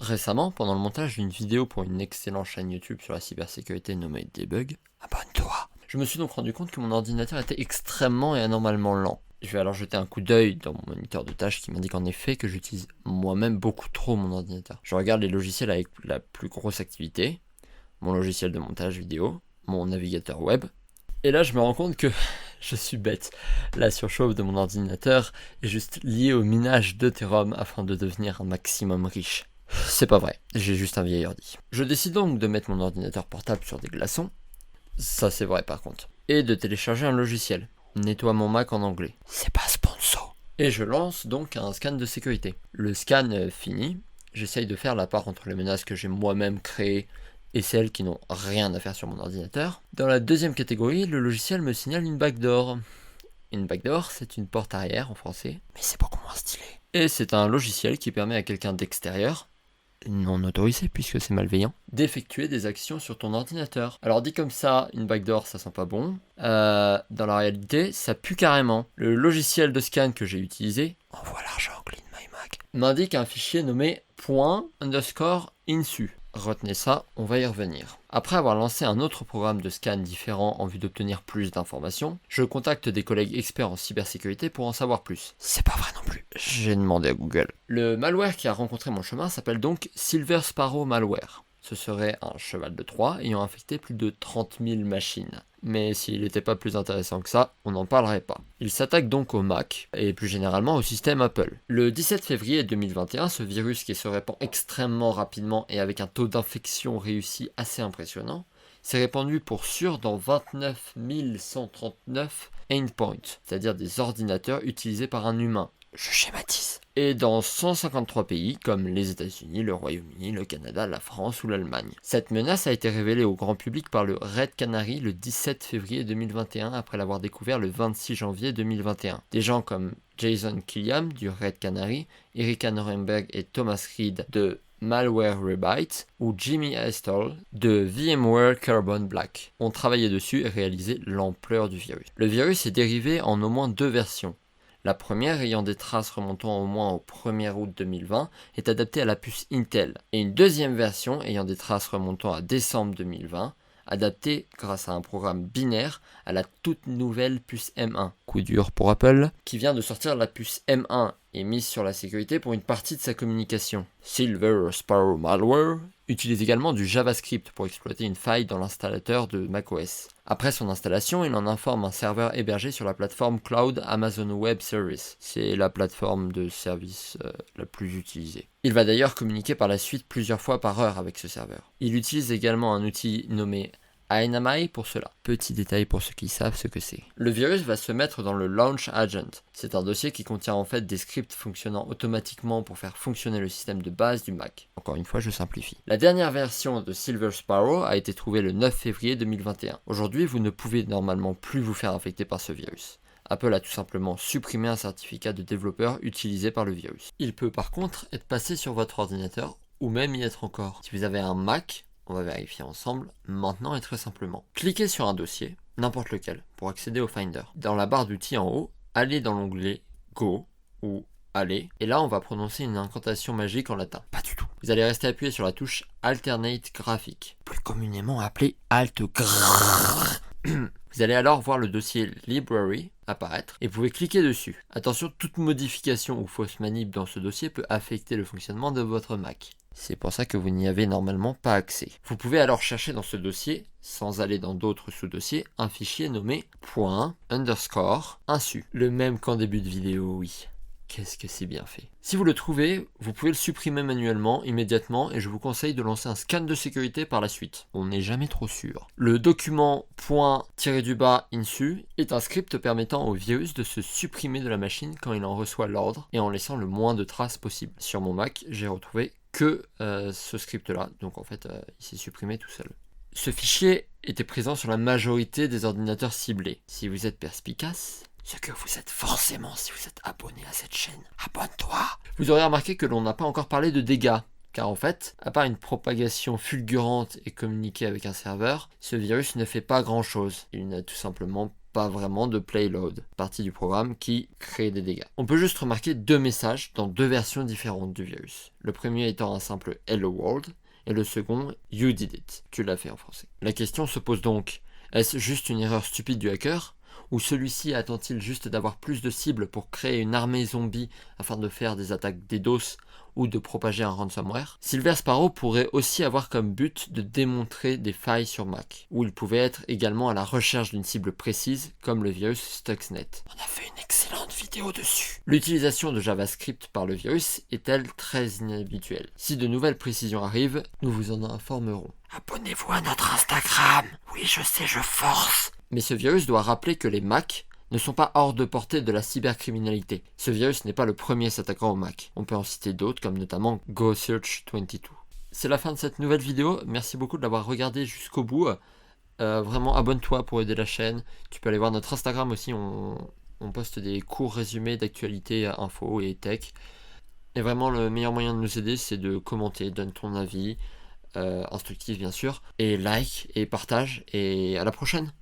Récemment, pendant le montage d'une vidéo pour une excellente chaîne YouTube sur la cybersécurité nommée Debug, abonne-toi, je me suis donc rendu compte que mon ordinateur était extrêmement et anormalement lent. Je vais alors jeter un coup d'œil dans mon moniteur de tâches qui m'indique en effet que j'utilise moi-même beaucoup trop mon ordinateur. Je regarde les logiciels avec la plus grosse activité, mon logiciel de montage vidéo, mon navigateur web, et là je me rends compte que je suis bête. La surchauffe de mon ordinateur est juste liée au minage d'Ethereum afin de devenir un maximum riche. C'est pas vrai, j'ai juste un vieil ordi. Je décide donc de mettre mon ordinateur portable sur des glaçons, ça c'est vrai par contre, et de télécharger un logiciel. Nettoie mon Mac en anglais. C'est pas sponsor. Et je lance donc un scan de sécurité. Le scan fini, j'essaye de faire la part entre les menaces que j'ai moi-même créées et celles qui n'ont rien à faire sur mon ordinateur. Dans la deuxième catégorie, le logiciel me signale une backdoor. Une backdoor, c'est une porte arrière en français, mais c'est beaucoup moins stylé. Et c'est un logiciel qui permet à quelqu'un d'extérieur, non autorisé puisque c'est malveillant, d'effectuer des actions sur ton ordinateur. Alors dit comme ça, une backdoor ça sent pas bon. Dans la réalité, ça pue carrément. Le logiciel de scan que j'ai utilisé, envoie l'argent clean my Mac, m'indique un fichier nommé ._insu. Retenez ça, on va y revenir. Après avoir lancé un autre programme de scan différent en vue d'obtenir plus d'informations, je contacte des collègues experts en cybersécurité pour en savoir plus. C'est pas vrai non plus. J'ai demandé à Google. Le malware qui a rencontré mon chemin s'appelle donc Silver Sparrow Malware. Ce serait un cheval de Troie ayant infecté plus de 30 000 machines. Mais s'il n'était pas plus intéressant que ça, on n'en parlerait pas. Il s'attaque donc au Mac, et plus généralement au système Apple. Le 17 février 2021, ce virus qui se répand extrêmement rapidement et avec un taux d'infection réussi assez impressionnant, s'est répandu pour sûr dans 29 139 endpoints, c'est-à-dire des ordinateurs utilisés par un humain. Je schématise. Et dans 153 pays comme les États-Unis, le Royaume-Uni, le Canada, la France ou l'Allemagne. Cette menace a été révélée au grand public par le Red Canary le 17 février 2021 après l'avoir découvert le 26 janvier 2021. Des gens comme Jason Killiam du Red Canary, Erika Norenberg et Thomas Reed de Malwarebytes ou Jimmy Estelle de VMware Carbon Black ont travaillé dessus et réalisé l'ampleur du virus. Le virus est dérivé en au moins 2 versions. La première, ayant des traces remontant au moins au 1er août 2020, est adaptée à la puce Intel, et une deuxième version, ayant des traces remontant à décembre 2020, adaptée grâce à un programme binaire à la toute nouvelle puce M1. Coup dur pour Apple, qui vient de sortir la puce M1 et mise sur la sécurité pour une partie de sa communication. Silver Sparrow Malware utilise également du JavaScript pour exploiter une faille dans l'installateur de macOS. Après son installation, il en informe un serveur hébergé sur la plateforme Cloud Amazon Web Service. C'est la plateforme de service la plus utilisée. Il va d'ailleurs communiquer par la suite plusieurs fois par heure avec ce serveur. Il utilise également un outil nommé Dynamite pour cela. Petit détail pour ceux qui savent ce que c'est. Le virus va se mettre dans le Launch Agent. C'est un dossier qui contient en fait des scripts fonctionnant automatiquement pour faire fonctionner le système de base du Mac. Encore une fois, je simplifie. La dernière version de Silver Sparrow a été trouvée le 9 février 2021. Aujourd'hui, vous ne pouvez normalement plus vous faire infecter par ce virus. Apple a tout simplement supprimé un certificat de développeur utilisé par le virus. Il peut par contre être passé sur votre ordinateur ou même y être encore. Si vous avez un Mac, on va vérifier ensemble, maintenant et très simplement. Cliquez sur un dossier, n'importe lequel, pour accéder au Finder. Dans la barre d'outils en haut, allez dans l'onglet Go ou Aller, et là on va prononcer une incantation magique en latin. Pas du tout. Vous allez rester appuyé sur la touche Alternate Graphic, plus communément appelée Alt Grrrr. Vous allez alors voir le dossier Library apparaître et vous pouvez cliquer dessus. Attention, toute modification ou fausse manip dans ce dossier peut affecter le fonctionnement de votre Mac. C'est pour ça que vous n'y avez normalement pas accès. Vous pouvez alors chercher dans ce dossier, sans aller dans d'autres sous-dossiers, un fichier nommé ._insu. Le même qu'en début de vidéo, oui. Qu'est-ce que c'est bien fait. Si vous le trouvez, vous pouvez le supprimer manuellement, immédiatement, et je vous conseille de lancer un scan de sécurité par la suite. On n'est jamais trop sûr. Le document ._insu est un script permettant au virus de se supprimer de la machine quand il en reçoit l'ordre, et en laissant le moins de traces possible. Sur mon Mac, j'ai retrouvé que ce script-là, donc en fait, il s'est supprimé tout seul. Ce fichier était présent sur la majorité des ordinateurs ciblés. Si vous êtes perspicace, ce que vous êtes forcément si vous êtes abonné à cette chaîne, abonne-toi. Vous aurez remarqué que l'on n'a pas encore parlé de dégâts, car en fait, à part une propagation fulgurante et communiquer avec un serveur, ce virus ne fait pas grand-chose. Il n'a tout simplement pas vraiment de payload, partie du programme qui crée des dégâts. On peut juste remarquer 2 messages dans 2 versions différentes du virus. Le premier étant un simple Hello World, et le second You did it, tu l'as fait en français. La question se pose donc, est-ce juste une erreur stupide du hacker, ou celui-ci attend-il juste d'avoir plus de cibles pour créer une armée zombie afin de faire des attaques DDoS ou de propager un ransomware? Silver Sparrow pourrait aussi avoir comme but de démontrer des failles sur Mac, où il pouvait être également à la recherche d'une cible précise, comme le virus Stuxnet. On a fait une excellente vidéo dessus. L'utilisation de JavaScript par le virus est-elle très inhabituelle? Si de nouvelles précisions arrivent, nous vous en informerons. Abonnez-vous à notre Instagram. Oui, je sais, je force. Mais ce virus doit rappeler que les Mac ne sont pas hors de portée de la cybercriminalité. Ce virus n'est pas le premier s'attaquant aux Mac. On peut en citer d'autres comme notamment GoSearch22. C'est la fin de cette nouvelle vidéo. Merci beaucoup de l'avoir regardé jusqu'au bout. Vraiment abonne-toi pour aider la chaîne. Tu peux aller voir notre Instagram aussi. On poste des courts résumés d'actualité, info et tech. Et vraiment le meilleur moyen de nous aider, c'est de commenter, donne ton avis, instructif bien sûr, et like et partage. Et à la prochaine.